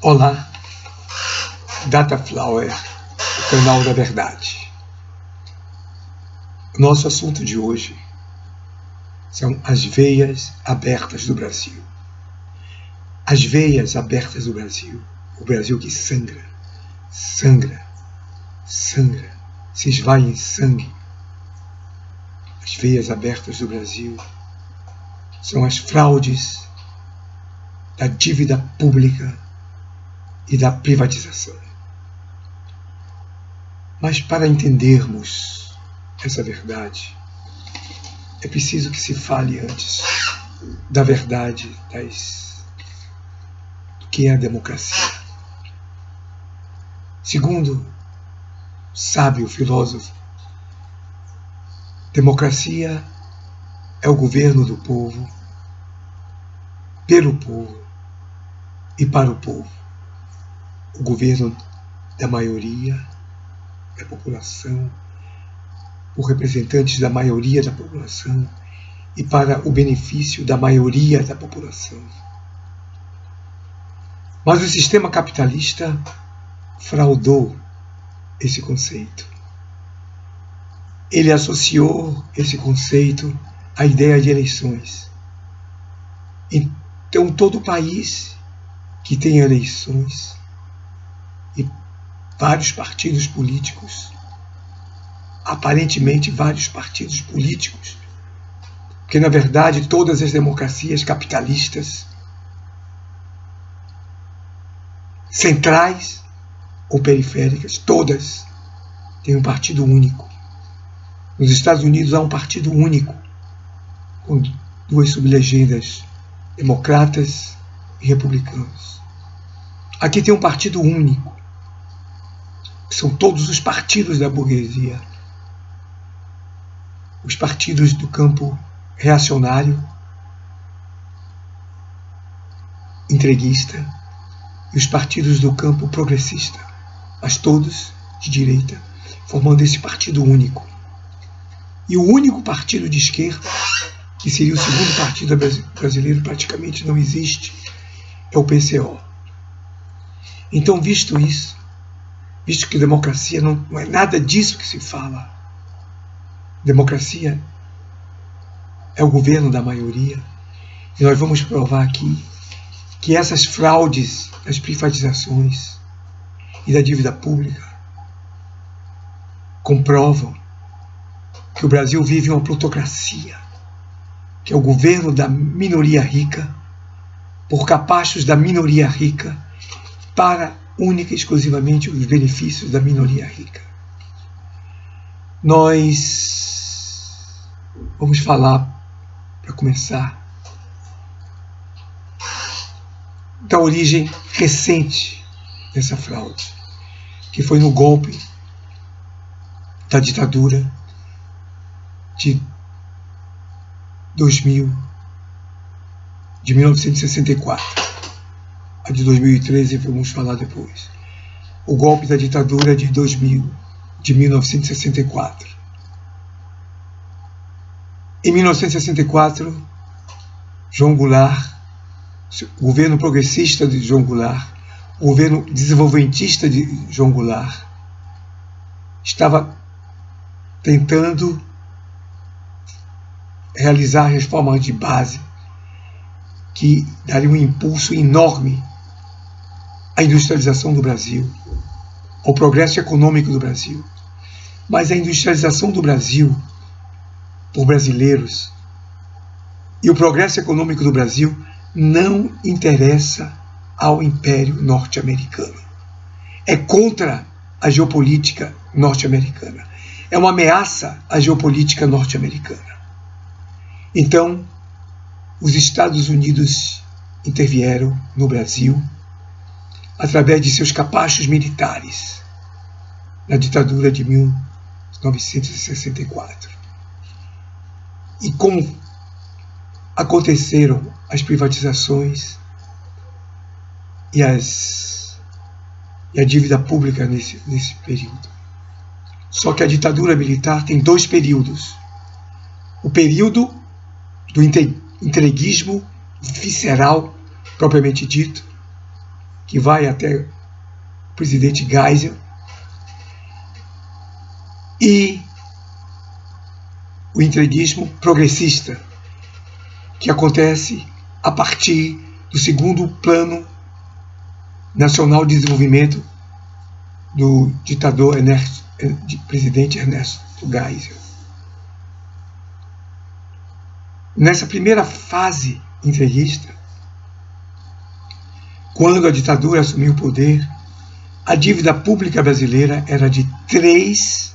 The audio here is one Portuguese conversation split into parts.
Olá, Dataflower, o canal da verdade. O nosso assunto de hoje são as veias abertas do Brasil. As veias abertas do Brasil, o Brasil que sangra, se esvai em sangue. As veias abertas do Brasil são as fraudes da dívida pública e da privatização. Mas para entendermos essa verdade, é preciso que se fale antes da verdade do que é a democracia. Segundo o sábio filósofo, democracia é o governo do povo, pelo povo e para o povo. O governo da maioria da população, por representantes da maioria da população e para o benefício da maioria da população. Mas o sistema capitalista fraudou esse conceito. Ele associou esse conceito à ideia de eleições. Então, todo país que tem eleições e vários partidos políticos, aparentemente vários partidos políticos, porque na verdade todas as democracias capitalistas, centrais ou periféricas, todas têm um partido único. Nos Estados Unidos há um partido único, com duas sublegendas, democratas e republicanos. Aqui tem um partido único, que são todos os partidos da burguesia, os partidos do campo reacionário, entreguista, e os partidos do campo progressista, mas todos de direita, formando esse partido único. E o único partido de esquerda, que seria o segundo partido brasileiro, praticamente não existe, é o PCO. Então, visto isso, visto que democracia não é nada disso que se fala, democracia é o governo da maioria, e nós vamos provar aqui que essas fraudes das privatizações e da dívida pública comprovam que o Brasil vive uma plutocracia, que é o governo da minoria rica, por capachos da minoria rica, para única e exclusivamente os benefícios da minoria rica. Nós vamos falar, para começar, da origem recente dessa fraude, que foi no golpe da ditadura de 1964. A de 2013 vamos falar depois. O golpe da ditadura de 1964. Em 1964, João Goulart, o governo progressista de João Goulart, o governo desenvolvimentista de João Goulart, estava tentando realizar reformas de base que dariam um impulso enorme à industrialização do Brasil, ao progresso econômico do Brasil. Mas a industrialização do Brasil por brasileiros e o progresso econômico do Brasil não interessa ao Império Norte-Americano. É contra a geopolítica norte-americana. É uma ameaça à geopolítica norte-americana. Então, os Estados Unidos intervieram no Brasil através de seus capachos militares na ditadura de 1964. E como aconteceram as privatizações e a dívida pública nesse período. Só que a ditadura militar tem dois períodos. O período do entreguismo visceral, propriamente dito, que vai até o presidente Geisel, e o entreguismo progressista, que acontece a partir do segundo Plano Nacional de Desenvolvimento do ditador presidente Ernesto Geisel. Nessa primeira fase entreguista, quando a ditadura assumiu o poder, a dívida pública brasileira era de 3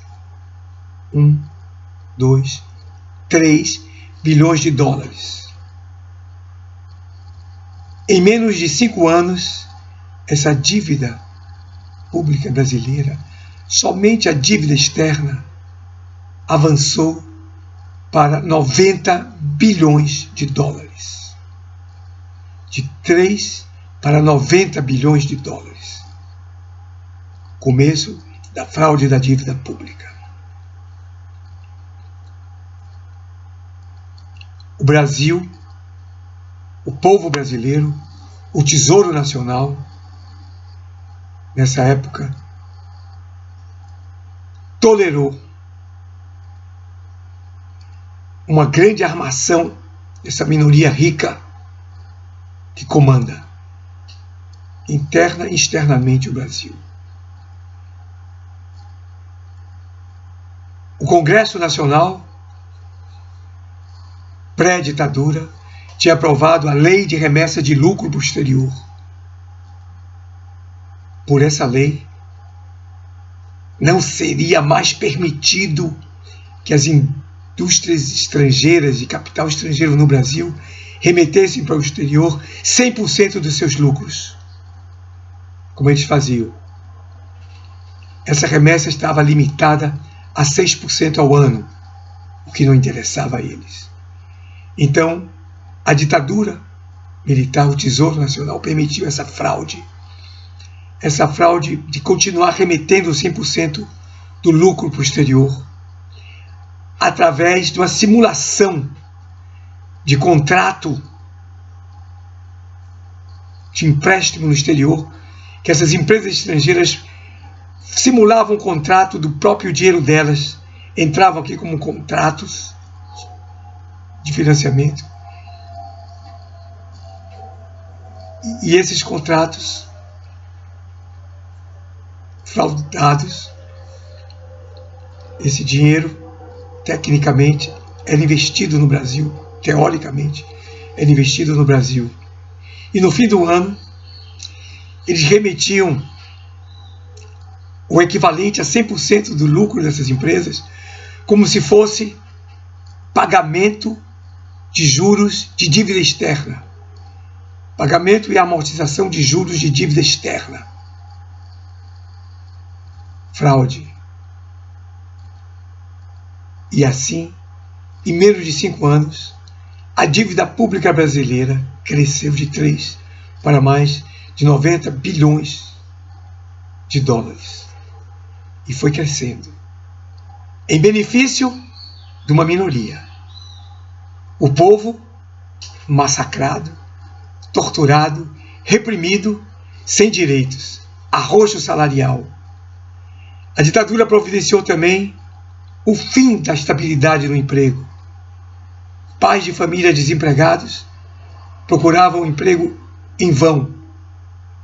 bilhões de dólares. Em menos de 5 anos, essa dívida pública brasileira, somente a dívida externa, avançou para 90 bilhões de dólares. De 3 para 90 bilhões de dólares. Começo da fraude da dívida pública. O Brasil, o povo brasileiro, o Tesouro Nacional, nessa época, tolerou uma grande armação dessa minoria rica que comanda interna e externamente o Brasil. O Congresso Nacional, pré-ditadura, tinha aprovado a Lei de Remessa de Lucro para o Exterior. Por essa lei, não seria mais permitido que as indústrias estrangeiras e capital estrangeiro no Brasil remetessem para o exterior 100% dos seus lucros, como eles faziam. Essa remessa estava limitada a 6% ao ano, o que não interessava a eles. Então, a ditadura militar, o Tesouro Nacional, permitiu essa fraude de continuar remetendo 100% do lucro para o exterior, através de uma simulação de contrato de empréstimo no exterior, que essas empresas estrangeiras simulavam um contrato do próprio dinheiro delas, entravam aqui como contratos de financiamento, e esses contratos fraudados, esse dinheiro, tecnicamente, era investido no Brasil, teoricamente, era investido no Brasil. E no fim do ano, eles remetiam o equivalente a 100% do lucro dessas empresas, como se fosse pagamento de juros de dívida externa. Pagamento e amortização de juros de dívida externa. Fraude. E assim, em menos de 5 anos, a dívida pública brasileira cresceu de 3 para mais de 90 bilhões de dólares. E foi crescendo, em benefício de uma minoria. O povo massacrado, torturado, reprimido, sem direitos, arroxo salarial. A ditadura providenciou também o fim da estabilidade no emprego. Pais de família desempregados procuravam emprego em vão,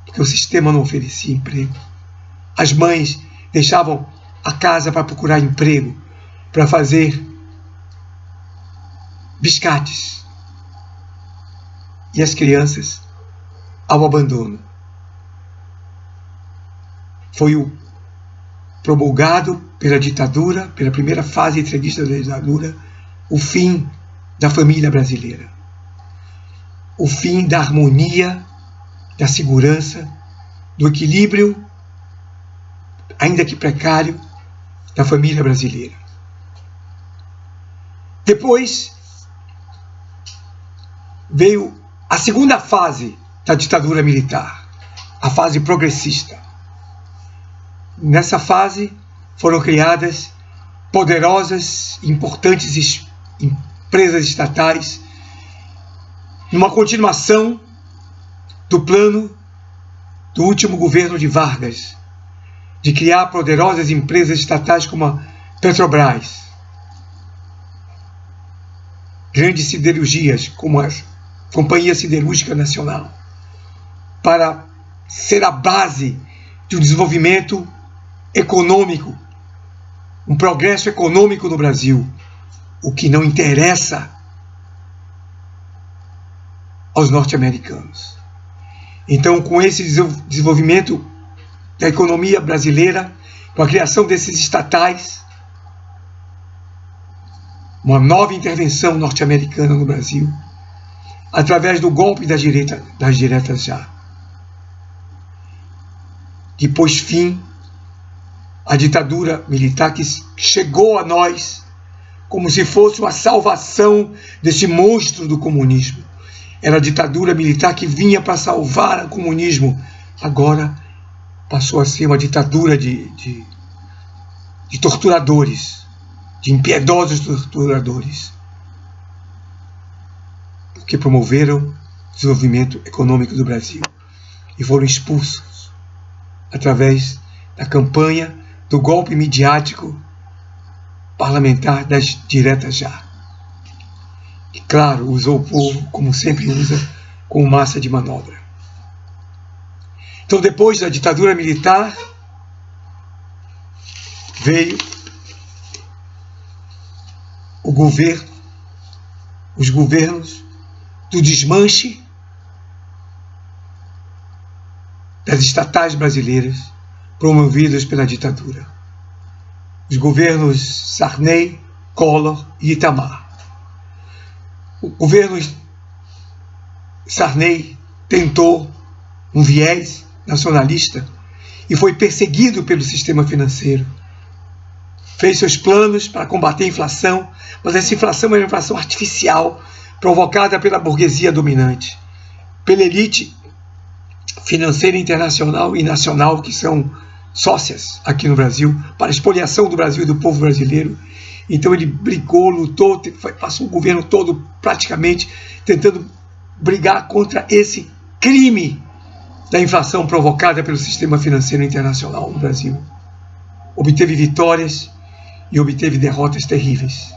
porque o sistema não oferecia emprego. As mães deixavam a casa para procurar emprego, para fazer biscates. E as crianças ao abandono. Foi promulgado pela ditadura, pela primeira fase entreguista da ditadura, o fim da família brasileira. O fim da harmonia, da segurança, do equilíbrio, ainda que precário, da família brasileira. Depois veio a segunda fase da ditadura militar, a fase progressista. Nessa fase foram criadas poderosas e importantes empresas estatais, numa continuação do plano do último governo de Vargas, de criar poderosas empresas estatais como a Petrobras, grandes siderurgias como a Companhia Siderúrgica Nacional, para ser a base de um desenvolvimento econômico, um progresso econômico no Brasil, o que não interessa aos norte-americanos. Então, com esse desenvolvimento da economia brasileira, com a criação desses estatais, uma nova intervenção norte-americana no Brasil, através do golpe das diretas já, que pôs fim à ditadura militar que chegou a nós como se fosse uma salvação desse monstro do comunismo. Era a ditadura militar que vinha para salvar o comunismo. Agora passou a ser uma ditadura de torturadores, de impiedosos torturadores, porque promoveram o desenvolvimento econômico do Brasil e foram expulsos através da campanha do golpe midiático parlamentar das diretas já. E claro, usou o povo, como sempre usa, como massa de manobra. Então, depois da ditadura militar, veio os governos do desmanche das estatais brasileiras promovidas pela ditadura. Os governos Sarney, Collor e Itamar. O governo Sarney tentou um viés nacionalista e foi perseguido pelo sistema financeiro. Fez seus planos para combater a inflação, mas essa inflação era uma inflação artificial, provocada pela burguesia dominante, pela elite financeira internacional e nacional, que são sócias aqui no Brasil, para a expoliação do Brasil e do povo brasileiro. Então ele brigou, lutou, passou o governo todo praticamente tentando brigar contra esse crime da inflação provocada pelo sistema financeiro internacional no Brasil. Obteve vitórias e obteve derrotas terríveis.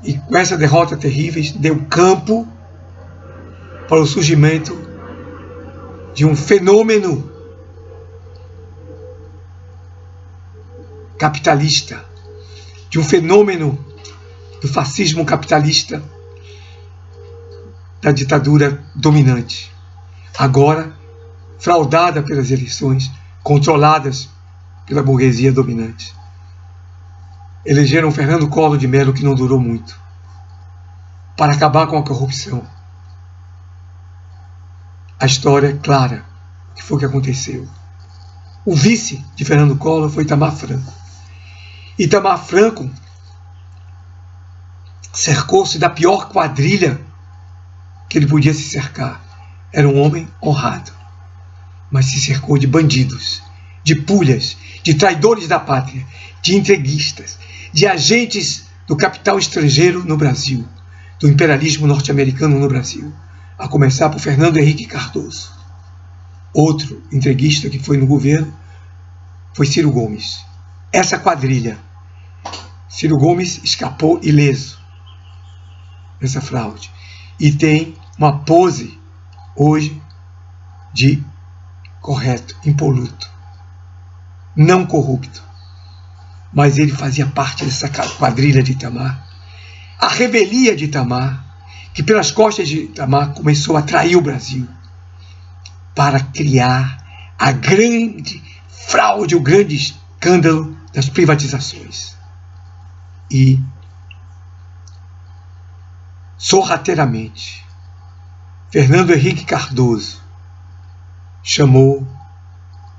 E com essa derrota terríveis deu campo para o surgimento de um fenômeno capitalista, de um fenômeno do fascismo capitalista, da ditadura dominante, agora fraudada pelas eleições, controladas pela burguesia dominante. Elegeram Fernando Collor de Mello, que não durou muito, para acabar com a corrupção. A história é clara, o que foi que aconteceu. O vice de Fernando Collor foi Itamar Franco. Itamar Franco cercou-se da pior quadrilha que ele podia se cercar. Era um homem honrado, mas se cercou de bandidos, de pulhas, de traidores da pátria, de entreguistas, de agentes do capital estrangeiro no Brasil, do imperialismo norte-americano no Brasil, a começar por Fernando Henrique Cardoso. Outro entreguista que foi no governo foi Ciro Gomes. Essa quadrilha, Ciro Gomes escapou ileso dessa fraude e tem uma pose hoje de correto, impoluto, não corrupto. Mas ele fazia parte dessa quadrilha de Itamar. A revelia de Itamar, que pelas costas de Itamar começou a trair o Brasil para criar a grande fraude, o grande escândalo das privatizações. E, sorrateiramente, Fernando Henrique Cardoso chamou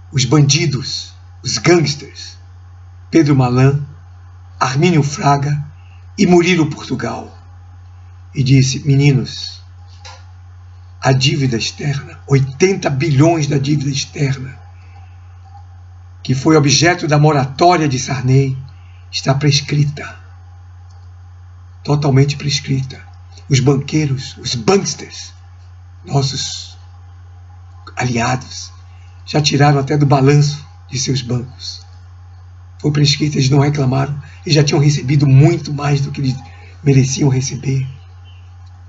os bandidos, os gangsters, Pedro Malan, Armínio Fraga e Murilo Portugal, e disse: meninos, a dívida externa, 80 bilhões da dívida externa, que foi objeto da moratória de Sarney, está prescrita, totalmente prescrita. Os banqueiros, os banksters, nossos aliados, já tiraram até do balanço de seus bancos. Foi prescrito, eles não reclamaram, eles já tinham recebido muito mais do que eles mereciam receber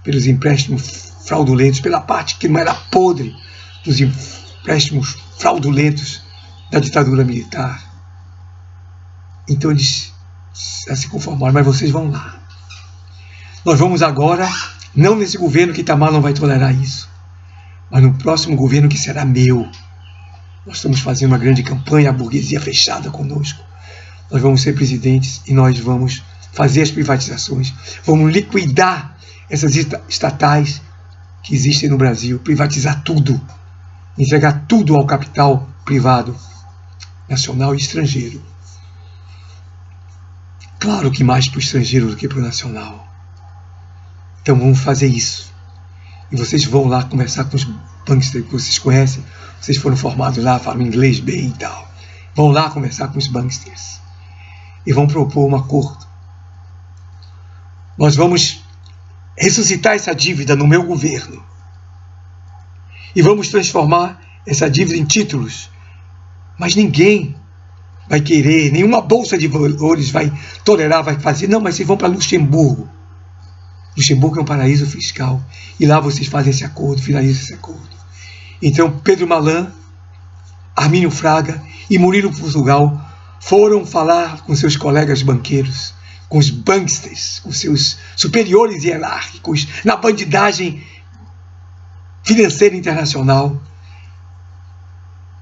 pelos empréstimos fraudulentos, pela parte que não era podre dos empréstimos fraudulentos da ditadura militar. Então eles se conformaram, mas vocês vão lá. Nós vamos agora, não nesse governo que Itamar não vai tolerar isso, mas no próximo governo que será meu. Nós estamos fazendo uma grande campanha, a burguesia fechada conosco. Nós vamos ser presidentes e nós vamos fazer as privatizações. Vamos liquidar essas estatais que existem no Brasil, privatizar tudo, entregar tudo ao capital privado, nacional e estrangeiro. Claro que mais para o estrangeiro do que para o nacional. Então vamos fazer isso. E vocês vão lá conversar com os banksters que vocês conhecem. Vocês foram formados lá, falam inglês bem e tal. Vão lá conversar com os banksters. E vão propor um acordo. Nós vamos ressuscitar essa dívida no meu governo. E vamos transformar essa dívida em títulos. Mas ninguém vai querer, nenhuma bolsa de valores vai tolerar, vai fazer. Não, mas vocês vão para Luxemburgo. Luxemburgo é um paraíso fiscal. E lá vocês fazem esse acordo, finalizam esse acordo. Então Pedro Malan, Armínio Fraga e Murilo Portugal foram falar com seus colegas banqueiros, com os banksters, com seus superiores hierárquicos, na bandidagem financeira internacional,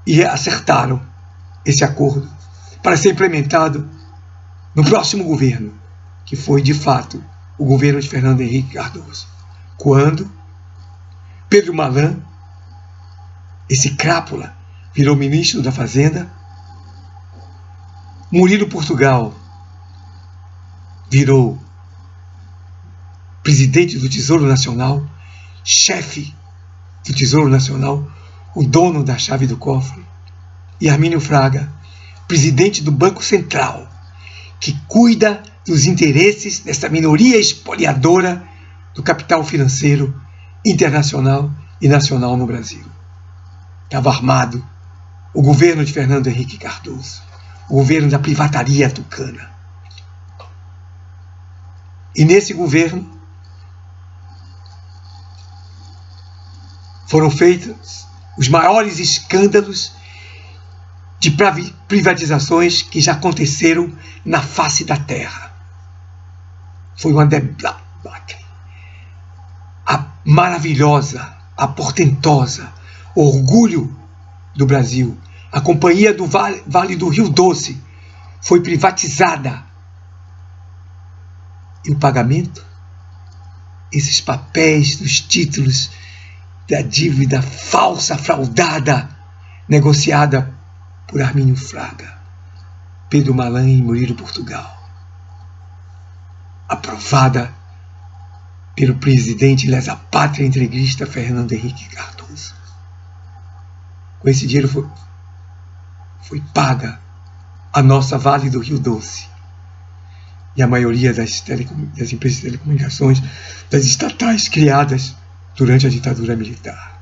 e acertaram esse acordo para ser implementado no próximo governo, que foi, de fato, o governo de Fernando Henrique Cardoso. Quando Pedro Malan, esse crápula, virou ministro da Fazenda, Murilo Portugal virou presidente do Tesouro Nacional, chefe do Tesouro Nacional, o dono da chave do cofre, e Armínio Fraga, presidente do Banco Central, que cuida dos interesses dessa minoria espoliadora do capital financeiro internacional e nacional no Brasil. Estava armado o governo de Fernando Henrique Cardoso, o governo da privataria tucana. E nesse governo foram feitos os maiores escândalos de privatizações que já aconteceram na face da terra. Foi uma debacle. A maravilhosa, a portentosa, orgulho do Brasil, a Companhia do Vale do Rio Doce, foi privatizada. E o pagamento? Esses papéis dos títulos da dívida falsa, fraudada, negociada por Armínio Fraga, Pedro Malan e Murilo Portugal, aprovada pelo presidente lesa-pátria entreguista Fernando Henrique Cardoso. Com esse dinheiro foi paga a nossa Vale do Rio Doce e a maioria das empresas de telecomunicações, das estatais criadas durante a ditadura militar.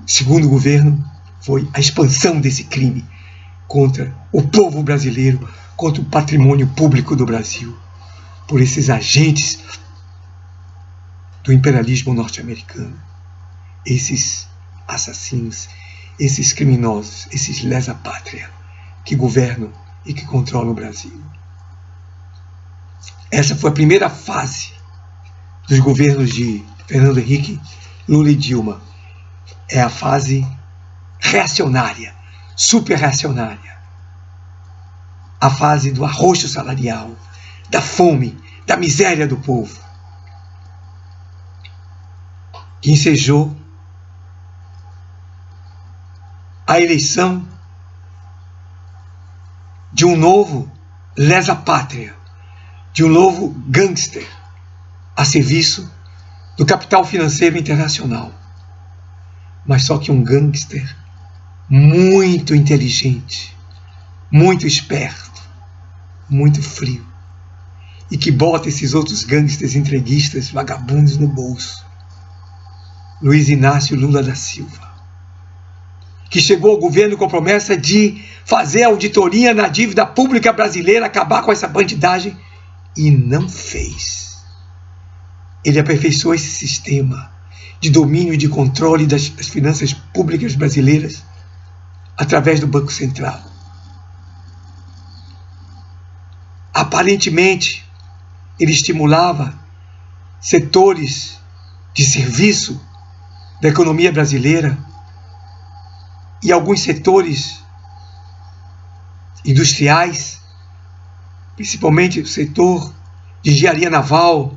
Segundo o governo, foi a expansão desse crime contra o povo brasileiro, contra o patrimônio público do Brasil, por esses agentes do imperialismo norte-americano, esses assassinos, esses criminosos, esses lesa-pátria que governam e que controlam o Brasil. Essa foi a primeira fase dos governos de Fernando Henrique, Lula e Dilma. É a fase reacionária, super-reacionária. A fase do arroxo salarial, da fome, da miséria do povo, que ensejou a eleição de um novo lesa-pátria, de um novo gangster a serviço do capital financeiro internacional. Mas só que um gangster muito inteligente, muito esperto, muito frio, e que bota esses outros gangsters entreguistas, vagabundos no bolso. Luiz Inácio Lula da Silva. que chegou ao governo com a promessa de fazer auditoria na dívida pública brasileira, acabar com essa bandidagem, e não fez. Ele aperfeiçoou esse sistema de domínio e de controle das finanças públicas brasileiras através do Banco Central. Aparentemente, ele estimulava setores de serviço da economia brasileira e alguns setores industriais, principalmente o setor de engenharia naval,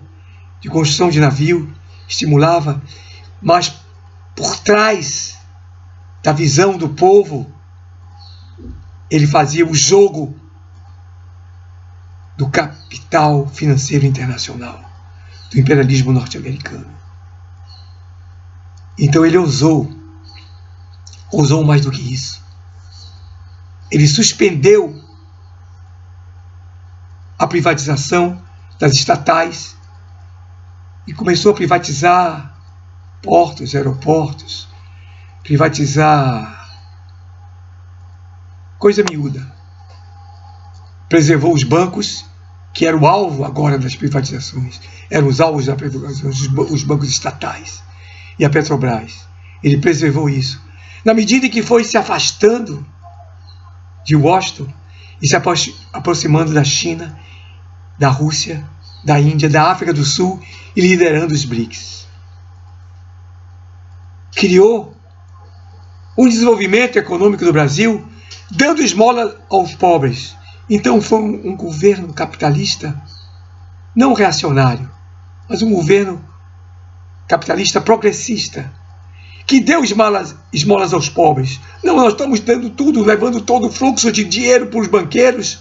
de construção de navio, estimulava, mas por trás da visão do povo, ele fazia o jogo do capital financeiro internacional, do imperialismo norte-americano. Então ele ousou mais do que isso. Ele suspendeu a privatização das estatais e começou a privatizar portos, aeroportos, privatizar coisa miúda. Preservou os bancos, que eram o alvo agora das privatizações, eram os alvos da privatização, os bancos estatais e a Petrobras. Ele preservou isso. Na medida em que foi se afastando de Washington e se aproximando da China, da Rússia, da Índia, da África do Sul e liderando os BRICS. Criou um desenvolvimento econômico do Brasil, dando esmola aos pobres. Então foi um governo capitalista, não reacionário, mas um governo capitalista progressista, que deu esmolas aos pobres. Não, nós estamos dando tudo, levando todo o fluxo de dinheiro para os banqueiros,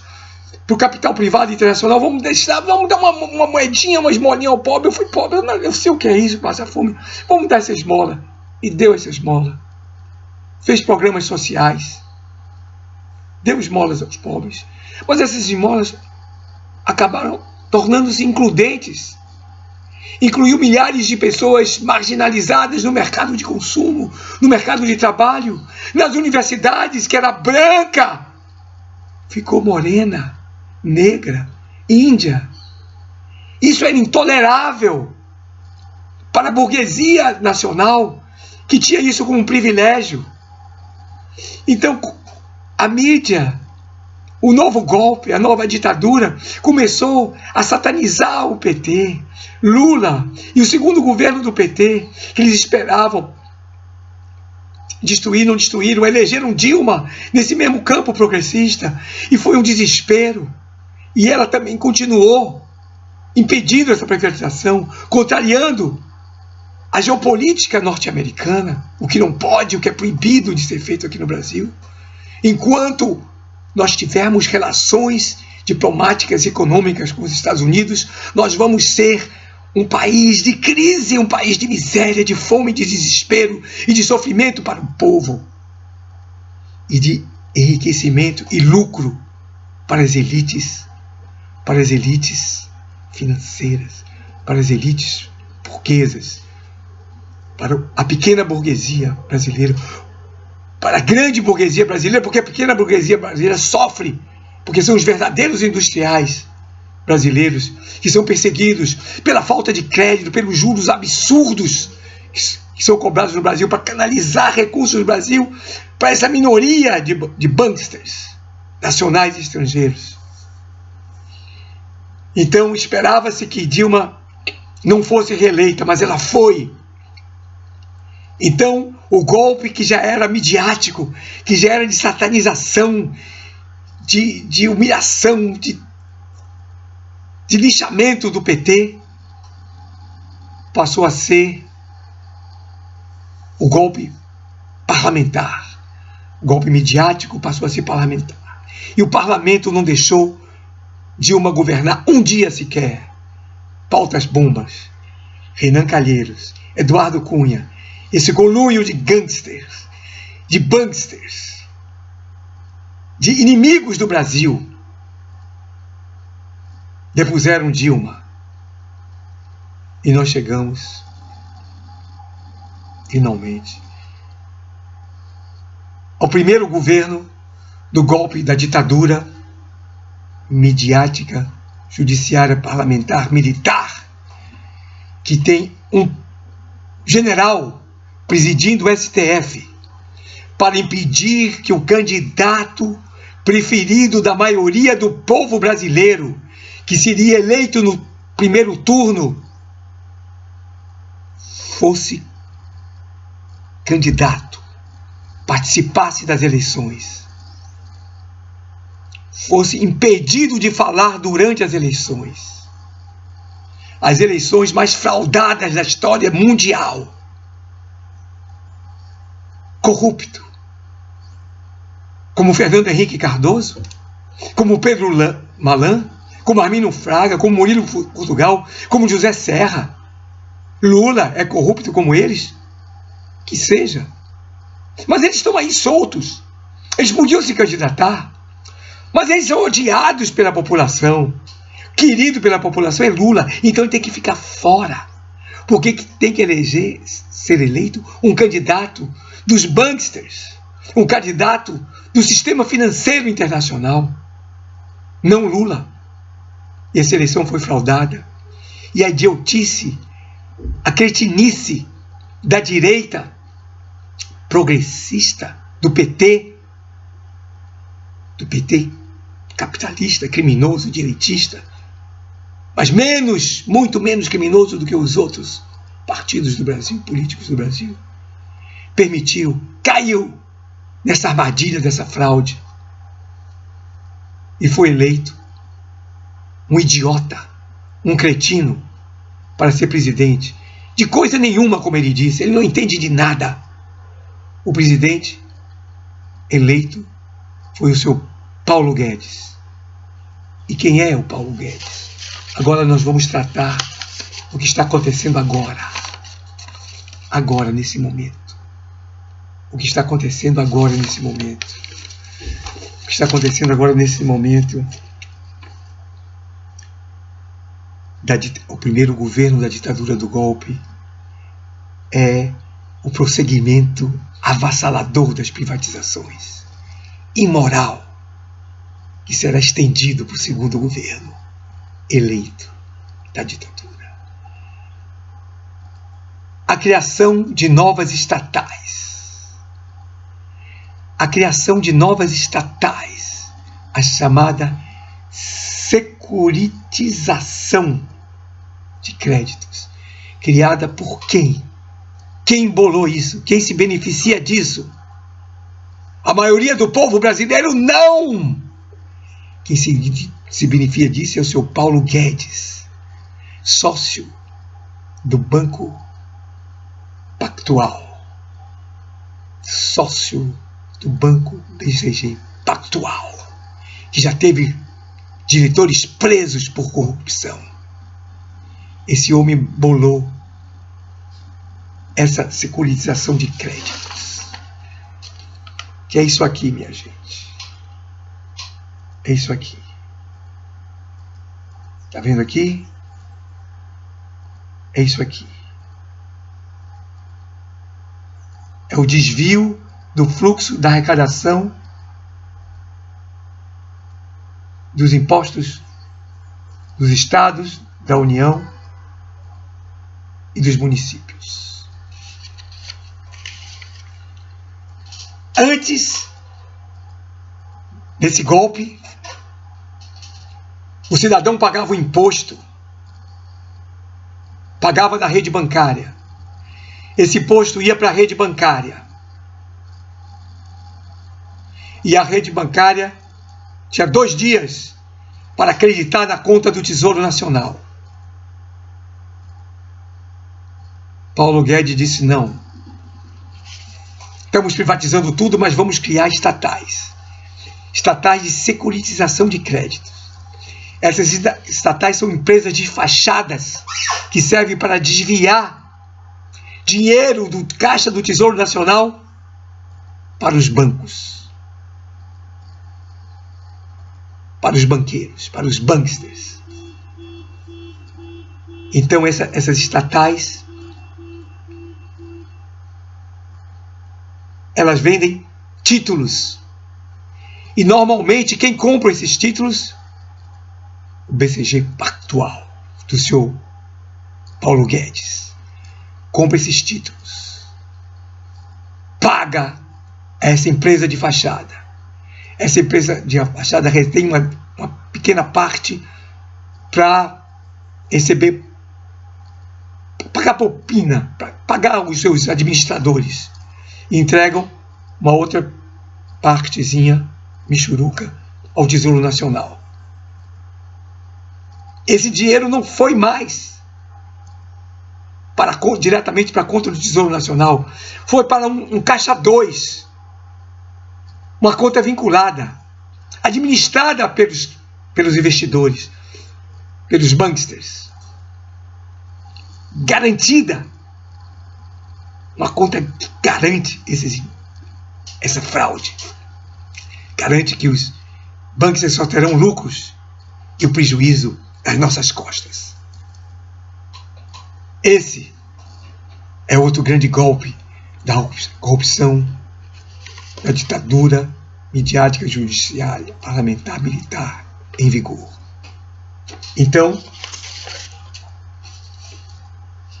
para o capital privado internacional. Vamos dar uma moedinha, uma esmolinha ao pobre. Eu fui pobre, eu sei o que é isso, passar fome. Vamos dar essa esmola. E deu essa esmola. Fez programas sociais. Deu esmolas aos pobres. Mas essas esmolas acabaram tornando-se includentes. Incluiu milhares de pessoas marginalizadas no mercado de consumo, no mercado de trabalho, nas universidades, que era branca, ficou morena, negra, índia. Isso era intolerável para a burguesia nacional, que tinha isso como um privilégio. Então, a mídia, o novo golpe, a nova ditadura, começou a satanizar o PT, Lula e o segundo governo do PT, que eles esperavam destruir, não destruíram, elegeram Dilma nesse mesmo campo progressista, e foi um desespero. E ela também continuou impedindo essa privatização, contrariando a geopolítica norte-americana, o que não pode, o que é proibido de ser feito aqui no Brasil. Enquanto nós tivermos relações diplomáticas e econômicas com os Estados Unidos, nós vamos ser um país de crise, um país de miséria, de fome, de desespero e de sofrimento para o povo, e de enriquecimento e lucro para as elites financeiras, para as elites burguesas, para a pequena burguesia brasileira, para a grande burguesia brasileira, porque a pequena burguesia brasileira sofre, porque são os verdadeiros industriais brasileiros que são perseguidos pela falta de crédito, pelos juros absurdos que são cobrados no Brasil para canalizar recursos do Brasil para essa minoria de banksters nacionais e estrangeiros. Então esperava-se que Dilma não fosse reeleita, mas ela foi. Então o golpe, que já era midiático, que já era de satanização, de humilhação, de linchamento do PT, passou a ser o golpe parlamentar. O golpe midiático passou a ser parlamentar. E o parlamento não deixou Dilma governar um dia sequer. Pautas bombas, Renan Calheiros, Eduardo Cunha, esse conluio de gangsters, de banksters, de inimigos do Brasil, depuseram Dilma. E nós chegamos, finalmente, ao primeiro governo do golpe da ditadura midiática, judiciária, parlamentar, militar, que tem um general presidindo o STF para impedir que o candidato preferido da maioria do povo brasileiro, que seria eleito no primeiro turno, fosse candidato, participasse das eleições, fosse impedido de falar durante as eleições mais fraudadas da história mundial, corrupto, como Fernando Henrique Cardoso, como Pedro Malan, como Arminio Fraga, como Murilo Portugal, como José Serra. Lula é corrupto como eles? Que seja. Mas eles estão aí soltos. Eles podiam se candidatar. Mas eles são odiados pela população. Querido pela população é Lula. Então ele tem que ficar fora. Porque tem que eleger, ser eleito, um candidato dos banksters. Um candidato do sistema financeiro internacional. Não Lula. E essa eleição foi fraudada. E a idiotice, a cretinice da direita progressista, do PT capitalista, criminoso, direitista, mas muito menos criminoso do que os outros partidos do Brasil, políticos do Brasil, caiu nessa armadilha dessa fraude e foi eleito um idiota, um cretino, para ser presidente. De coisa nenhuma, como ele disse, ele não entende de nada. O presidente eleito foi o seu Paulo Guedes. E quem é o Paulo Guedes? Agora nós vamos tratar o que está acontecendo agora. Agora, nesse momento. O que está acontecendo agora, nesse momento. O que está acontecendo agora, nesse momento. O primeiro governo da ditadura do golpe é o prosseguimento avassalador das privatizações, imoral, que será estendido para o segundo governo eleito da ditadura. A criação de novas estatais. A criação de novas estatais, a chamada securitização de créditos, criada por quem? Quem bolou isso? Quem se beneficia disso? A maioria do povo brasileiro não! Quem se beneficia disso é o seu Paulo Guedes, sócio do Banco Pactual, sócio do Banco BCG Pactual, que já teve diretores presos por corrupção. Esse homem bolou essa securitização de créditos. Que é isso aqui, minha gente. É isso aqui. Tá vendo aqui? É isso aqui. É o desvio do fluxo da arrecadação dos impostos dos estados, da União e dos municípios. Antes desse golpe, o cidadão pagava o imposto, pagava na rede bancária. Esse imposto ia para a rede bancária. E a rede bancária tinha 2 dias para acreditar na conta do Tesouro Nacional. Paulo Guedes disse não. Estamos privatizando tudo, mas vamos criar estatais. Estatais de securitização de créditos. Essas estatais são empresas de fachadas que servem para desviar dinheiro do caixa do Tesouro Nacional para os bancos, para os banqueiros, para os banksters. Então essas estatais, elas vendem títulos. E normalmente quem compra esses títulos? O BCG Pactual, do senhor Paulo Guedes. Compra esses títulos. Paga essa empresa de fachada. Essa empresa de fachada retém uma pequena parte para receber, pagar propina, para pagar os seus administradores. E entregam uma outra partezinha, michuruca, ao Tesouro Nacional. Esse dinheiro não foi mais diretamente para a conta do Tesouro Nacional, foi para um caixa 2, uma conta vinculada, administrada pelos investidores, pelos banksters, garantida, uma conta que garante essa fraude, garante que os banksters só terão lucros e o prejuízo nas nossas costas. Esse é outro grande golpe da corrupção, da ditadura midiática, judiciária, parlamentar, militar em vigor. Então,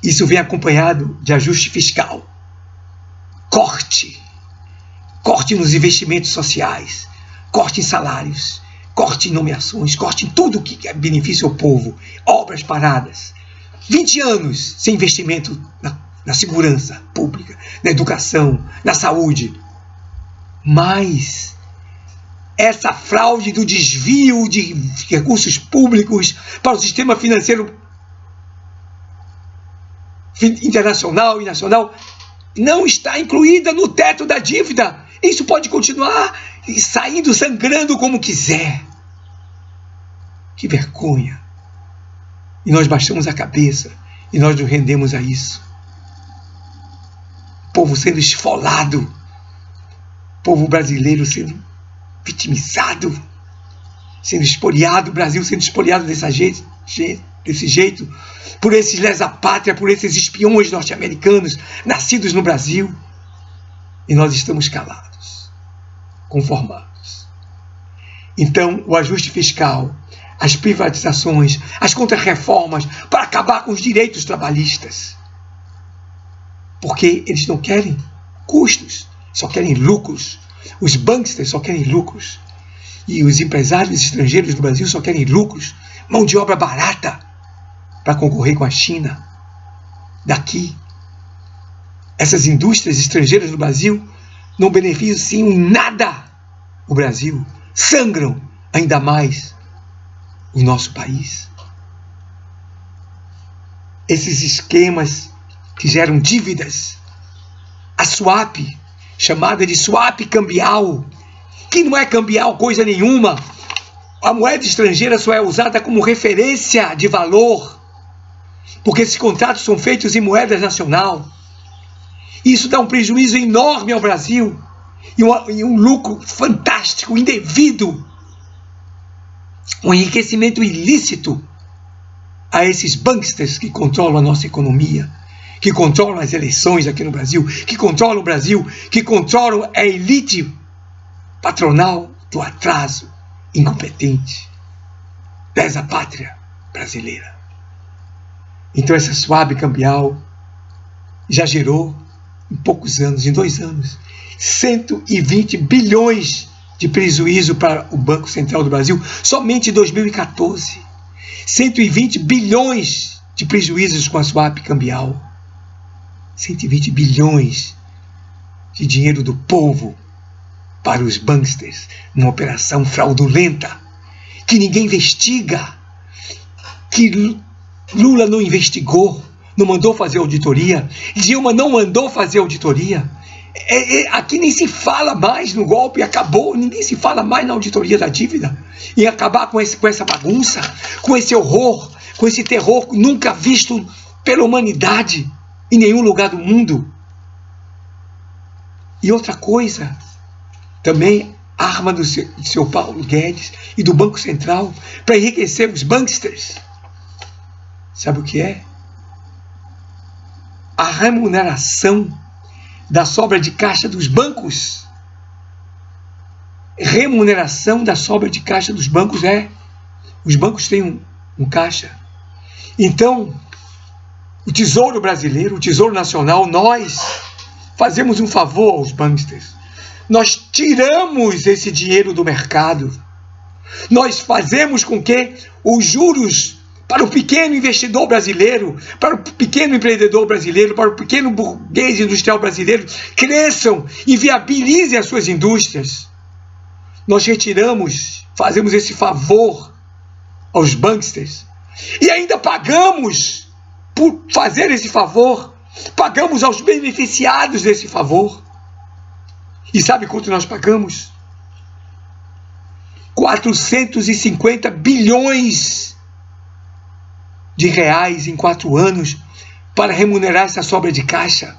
isso vem acompanhado de ajuste fiscal, corte nos investimentos sociais, corte em salários, corte em nomeações, corte em tudo que é benefício ao povo, obras paradas. 20 anos sem investimento na segurança pública, na educação, na saúde. Mas essa fraude do desvio de recursos públicos para o sistema financeiro internacional e nacional não está incluída no teto da dívida. Isso pode continuar saindo, sangrando como quiser. Que vergonha! E nós baixamos a cabeça e nós nos rendemos a isso. O povo sendo esfolado, o povo brasileiro sendo vitimizado, sendo espoliado, o Brasil sendo espoliado desse jeito, por esses lesa-pátria, por esses espiões norte-americanos nascidos no Brasil. E nós estamos calados, conformados. Então, o ajuste fiscal, as privatizações, as contrarreformas para acabar com os direitos trabalhistas. Porque eles não querem custos, só querem lucros. Os banksters só querem lucros. E os empresários estrangeiros do Brasil só querem lucros. Mão de obra barata para concorrer com a China. Daqui, essas indústrias estrangeiras do Brasil não beneficiam em nada o Brasil. Sangram ainda mais o nosso país. Esses esquemas que geram dívidas, a swap, chamada de swap cambial, que não é cambial coisa nenhuma. A moeda estrangeira só é usada como referência de valor, porque esses contratos são feitos em moeda nacional. Isso dá um prejuízo enorme ao Brasil e um lucro fantástico, indevido, um enriquecimento ilícito a esses banksters que controlam a nossa economia, que controlam as eleições aqui no Brasil, que controlam o Brasil, que controlam a elite patronal do atraso incompetente dessa pátria brasileira. Então essa swap cambial já gerou, em poucos anos, em 2 anos, 120 bilhões de prejuízo para o Banco Central do Brasil, somente em 2014. 120 bilhões de prejuízos com a swap cambial. 120 bilhões de dinheiro do povo para os banksters, numa operação fraudulenta, que ninguém investiga, que Lula não investigou, não mandou fazer auditoria, Dilma não mandou fazer auditoria. Aqui nem se fala mais no golpe, acabou, ninguém se fala mais na auditoria da dívida, e acabar com essa bagunça, com esse horror, com esse terror nunca visto pela humanidade em nenhum lugar do mundo. E outra coisa, também arma do seu Paulo Guedes e do Banco Central para enriquecer os banksters. Sabe o que é? A remuneração da sobra de caixa dos bancos. remuneração da sobra de caixa dos bancos. Os bancos têm um caixa. Então, o Tesouro Brasileiro, o Tesouro Nacional, nós fazemos um favor aos banksters. Nós tiramos esse dinheiro do mercado. Nós fazemos com que os juros para o pequeno investidor brasileiro, para o pequeno empreendedor brasileiro, para o pequeno burguês industrial brasileiro cresçam e viabilizem as suas indústrias. Nós retiramos, fazemos esse favor aos banksters e ainda pagamos por fazer esse favor, pagamos aos beneficiados desse favor. E sabe quanto nós pagamos? 450 bilhões de reais em 4 anos para remunerar essa sobra de caixa.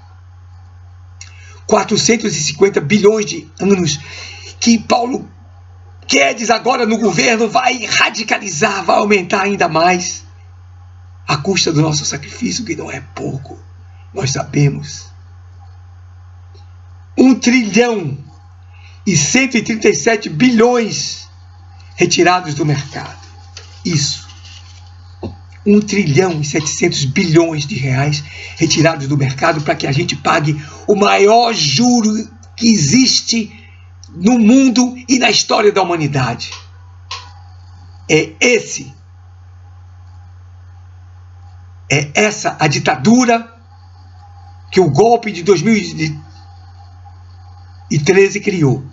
450 bilhões de anos que Paulo Guedes agora no governo vai radicalizar, vai aumentar ainda mais, à custa do nosso sacrifício, que não é pouco, nós sabemos. 1 trilhão e 137 bilhões retirados do mercado. Isso. 1 trilhão e 700 bilhões de reais retirados do mercado para que a gente pague o maior juro que existe no mundo e na história da humanidade. É essa a ditadura que o golpe de 2013 criou.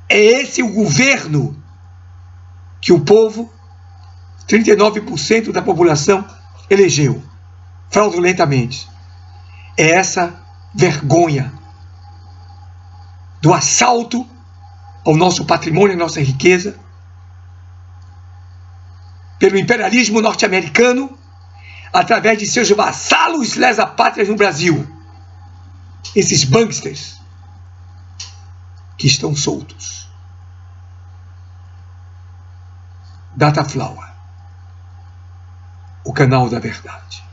É esse o governo que o povo, 39% da população, elegeu fraudulentamente. É essa vergonha do assalto ao nosso patrimônio, à nossa riqueza, pelo imperialismo norte-americano, através de seus vassalos lesa-pátrias no Brasil. Esses banksters que estão soltos. Dataflower, o canal da verdade.